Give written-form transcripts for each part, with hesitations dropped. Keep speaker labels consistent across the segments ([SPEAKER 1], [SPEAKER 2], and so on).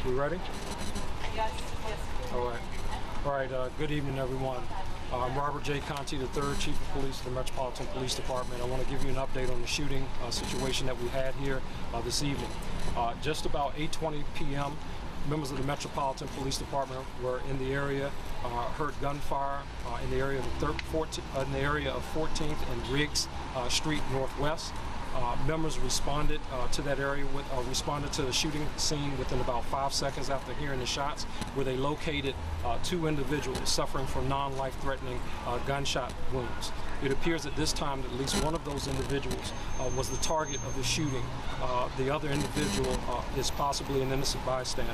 [SPEAKER 1] We ready?
[SPEAKER 2] Yes.
[SPEAKER 1] All right. Good evening, everyone. I'm Robert J. Conti, the 3rd Chief of Police of the Metropolitan Police Department. I want to give you an update on the shooting situation that we had here this evening. Just about 8:20 p.m., members of the Metropolitan Police Department were in the area, heard gunfire in the area of 14th and Riggs Street Northwest. Members responded to that area, responded to the shooting scene within about 5 seconds after hearing the shots, where they located 2 individuals suffering from non-life-threatening gunshot wounds. It appears at this time that at least one of those individuals was the target of the shooting. The other individual is possibly an innocent bystander.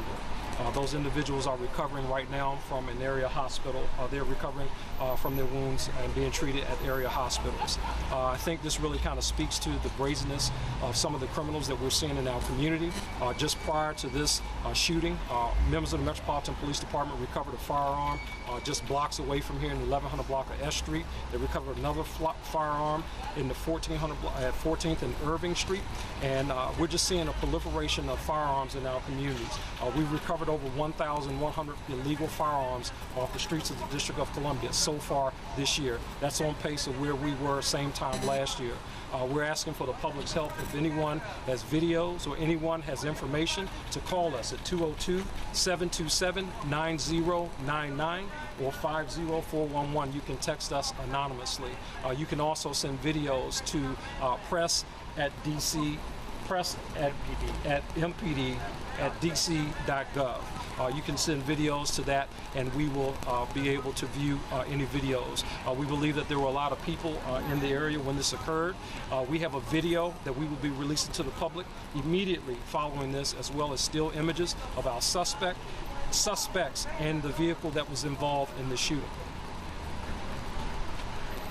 [SPEAKER 1] Those individuals are recovering right now from an area hospital. They're recovering from their wounds and being treated at area hospitals. I think this really kind of speaks to the brazenness of some of the criminals that we're seeing in our community. Just prior to this shooting, members of the Metropolitan Police Department recovered a firearm just blocks away from here in the 1100 block of S Street. They recovered another firearm in the 14th and Irving Street. And we're just seeing a proliferation of firearms in our communities. We've recovered over 1,100 illegal firearms off the streets of the District of Columbia so far this year. That's on pace of where we were same time last year. We're asking for the public's help. If anyone has videos or anyone has information, to call us at 202-727-9099 or 50411. You can text us anonymously. You can also send videos to press at mpd@dc.gov. You can send videos to that, and we will be able to view any videos. We believe that there were a lot of people in the area when this occurred. We have a video that we will be releasing to the public immediately following this, as well as still images of our suspects and the vehicle that was involved in the shooting.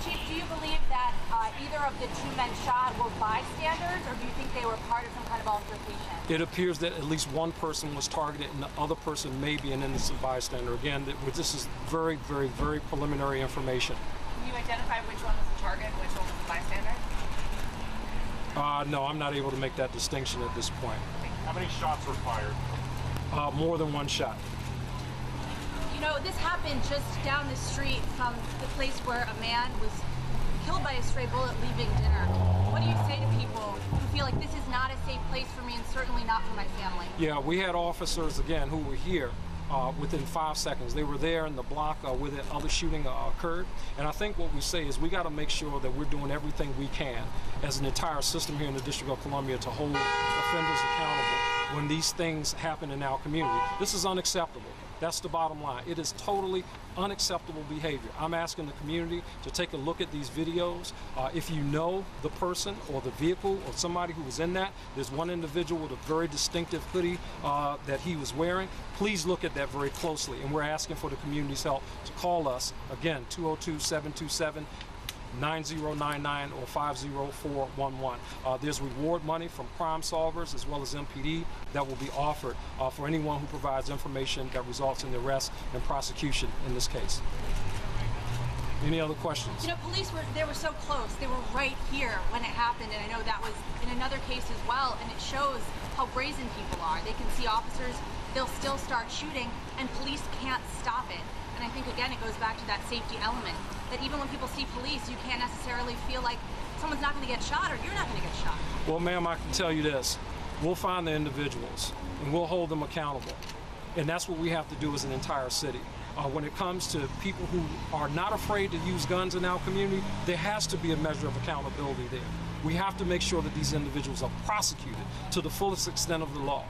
[SPEAKER 2] Chief, do you believe that either of the 2 men shot were bystanders, or do you think they were part of some kind of altercation?
[SPEAKER 1] It appears that at least one person was targeted, and the other person may be an innocent bystander. Again, this is very, very, very preliminary information.
[SPEAKER 2] Can you identify which one was the target and which one was the bystander?
[SPEAKER 1] No, I'm not able to make that distinction at this point.
[SPEAKER 3] How many shots were fired?
[SPEAKER 1] More than one shot.
[SPEAKER 2] You know, this happened just down the street from the place where a man was killed by a stray bullet leaving dinner. What do you say to people who feel like this is not a safe place for me and certainly not for my family?
[SPEAKER 1] Yeah, we had officers, again, who were here within 5 seconds. They were there in the block where the other shooting occurred. And I think what we say is we got to make sure that we're doing everything we can as an entire system here in the District of Columbia to hold offenders accountable when these things happen in our community. This is unacceptable. That's the bottom line. It is totally unacceptable behavior. I'm asking the community to take a look at these videos. If you know the person or the vehicle or somebody who was in that, there's one individual with a very distinctive hoodie that he was wearing. Please look at that very closely. And we're asking for the community's help to call us, again, 202-727-9099 or 50411. There's reward money from Crime Solvers as well as MPD that will be offered for anyone who provides information that results in the arrest and prosecution in this case. Any other questions?
[SPEAKER 2] You know, police were so close. They were right here when it happened, and I know that was in another case as well, and it shows how brazen people are. They can see officers, they'll still start shooting, and police can't stop it. And I think, again, it goes back to that safety element, that even when people see police, you can't necessarily feel like someone's not going to get shot or you're not going to get shot.
[SPEAKER 1] Well, ma'am, I can tell you this. We'll find the individuals, and we'll hold them accountable. And that's what we have to do as an entire city. When it comes to people who are not afraid to use guns in our community, there has to be a measure of accountability there. We have to make sure that these individuals are prosecuted to the fullest extent of the law.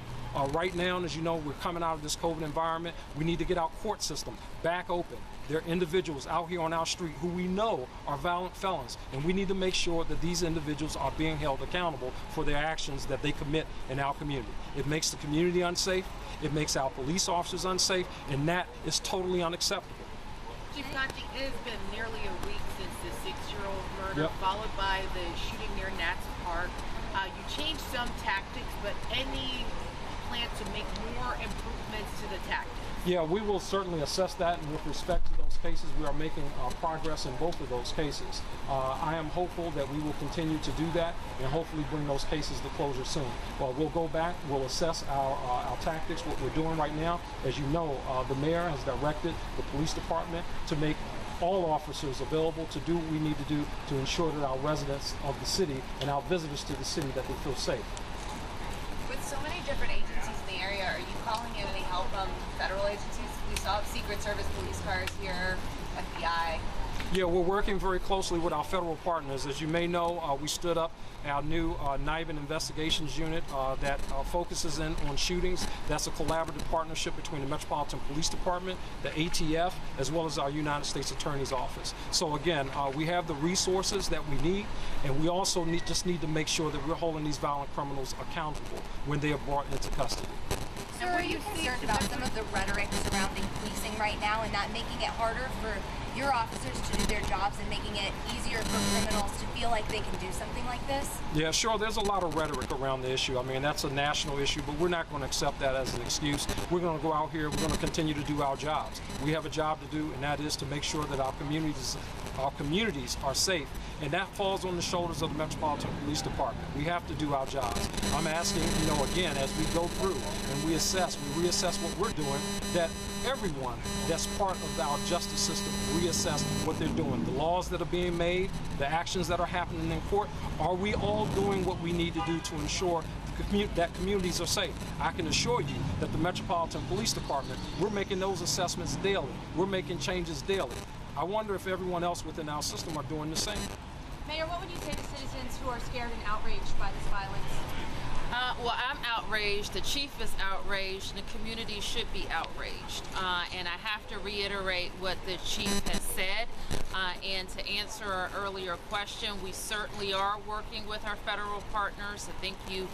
[SPEAKER 1] Right now, as you know, we're coming out of this COVID environment. We need to get our court system back open. There are individuals out here on our street who we know are violent felons, and we need to make sure that these individuals are being held accountable for their actions that they commit in our community. It makes the community unsafe, it makes our police officers unsafe, and that is totally unacceptable.
[SPEAKER 4] Chief Conti, it has been nearly a week since the 6-year-old murder, followed by the shooting near Nats Park. You changed some tactics, but any plan to make more improvements to the tactics?
[SPEAKER 1] Yeah, we will certainly assess that, and with respect to those cases, we are making progress in both of those cases. I am hopeful that we will continue to do that and hopefully bring those cases to closure soon. Well, we'll go back, we'll assess our tactics, what we're doing right now. As you know, the mayor has directed the police department to make all officers available to do what we need to do to ensure that our residents of the city and our visitors to the city, that they feel safe.
[SPEAKER 5] With so many different agencies in the area, are you calling in any help from federal agencies? We saw Secret Service police cars here, FBI.
[SPEAKER 1] Yeah, we're working very closely with our federal partners. As you may know, we stood up our new NIBIN Investigations Unit that focuses in on shootings. That's a collaborative partnership between the Metropolitan Police Department, the ATF, as well as our United States Attorney's Office. So again, we have the resources that we need, and we also just need to make sure that we're holding these violent criminals accountable when they are brought into custody.
[SPEAKER 2] So are you concerned about some of the rhetoric surrounding policing right now and that making it harder for your officers to do their jobs and making it easier for criminals to feel like they can do something like this?
[SPEAKER 1] Yeah, sure. There's a lot of rhetoric around the issue. I mean, that's a national issue, but we're not going to accept that as an excuse. We're going to go out here, we're going to continue to do our jobs. We have a job to do, and that is to make sure that our communities are safe. And that falls on the shoulders of the Metropolitan Police Department. We have to do our jobs. I'm asking, again, as we go through and we reassess what we're doing, that everyone that's part of our justice system reassess what they're doing. The laws that are being made, the actions that are happening in court, are we all doing what we need to do to ensure that communities are safe? I can assure you that the Metropolitan Police Department, we're making those assessments daily. We're making changes daily. I wonder if everyone else within our system are doing the same.
[SPEAKER 2] Mayor, what would you say to citizens who are scared and outraged by this violence?
[SPEAKER 4] Well, I'm outraged. The chief is outraged. And the community should be outraged. And I have to reiterate what the chief has said. And to answer our earlier question, we certainly are working with our federal partners. I think you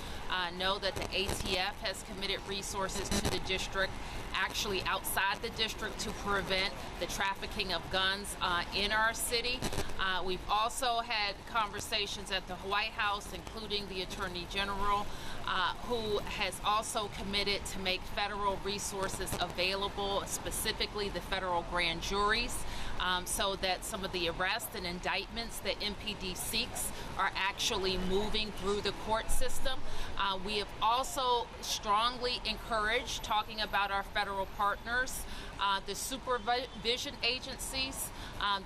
[SPEAKER 4] know that the ATF has committed resources to the district, actually outside the district, to prevent the trafficking of guns in our city. We've also had conversations at the White House, including the Attorney General, who has also committed to make federal resources available, specifically the federal grand juries, so that some of the arrests and indictments that MPD seeks are actually moving through the court system. We have also strongly encouraged, talking about our federal partners, the supervision agencies.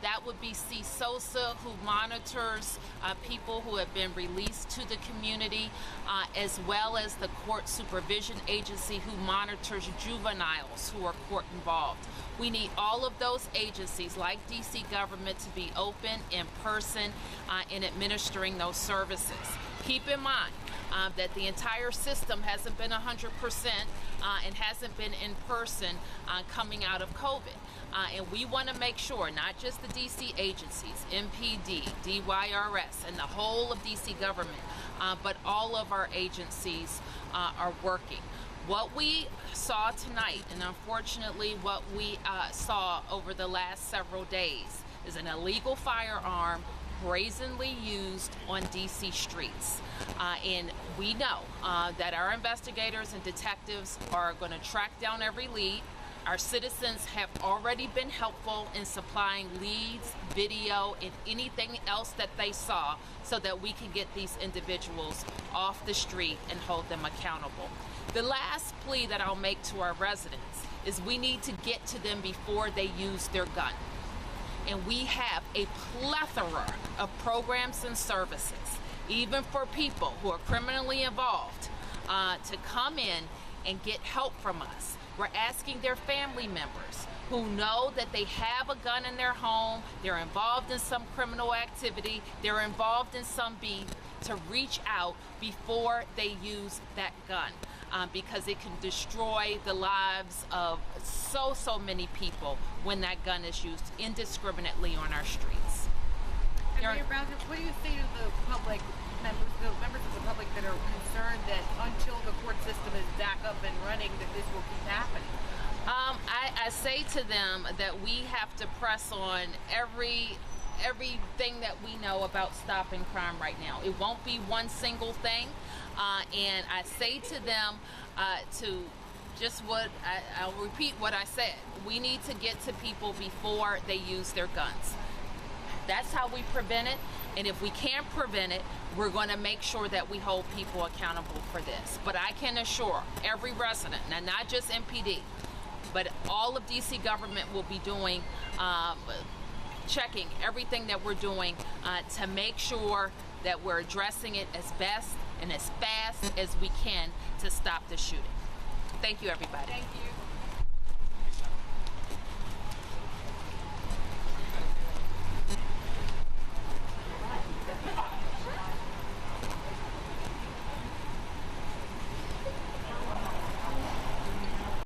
[SPEAKER 4] That would be CSOSA, who monitors people who have been released to the community, as well as the court supervision agency, who monitors juveniles who are court involved. We need all of those agencies, like DC government, to be open in person in administering those services. Keep in mind that the entire system hasn't been 100% and hasn't been in person coming out of COVID. And we want to make sure not just the DC agencies, MPD, DYRS, and the whole of DC government, but all of our agencies are working. What we saw tonight, and unfortunately what we saw over the last several days, is an illegal firearm brazenly used on DC streets. And we know that our investigators and detectives are going to track down every lead. Our citizens have already been helpful in supplying leads, video, and anything else that they saw, so that we can get these individuals off the street and hold them accountable. The last plea that I'll make to our residents is we need to get to them before they use their gun. And we have a plethora of programs and services, even for people who are criminally involved, to come in and get help from us. We're asking their family members who know that they have a gun in their home, they're involved in some criminal activity, they're involved in some beef, to reach out before they use that gun, because it can destroy the lives of so many people when that gun is used indiscriminately on our streets. And Mayor Brazen, what do you say to the public, the members of the public that are concerned that until the court system is back up and running, that this will keep happening? I say to them that we have to press on everything that we know about stopping crime right now. It won't be one single thing, And I say to them to just what I'll repeat what I said. We need to get to people before they use their guns. That's how we prevent it. And if we can't prevent it, we're going to make sure that we hold people accountable for this. But I can assure every resident, and not just MPD, but all of DC government will be doing, checking everything that we're doing to make sure that we're addressing it as best and as fast as we can to stop the shooting. Thank you, everybody.
[SPEAKER 2] Thank you.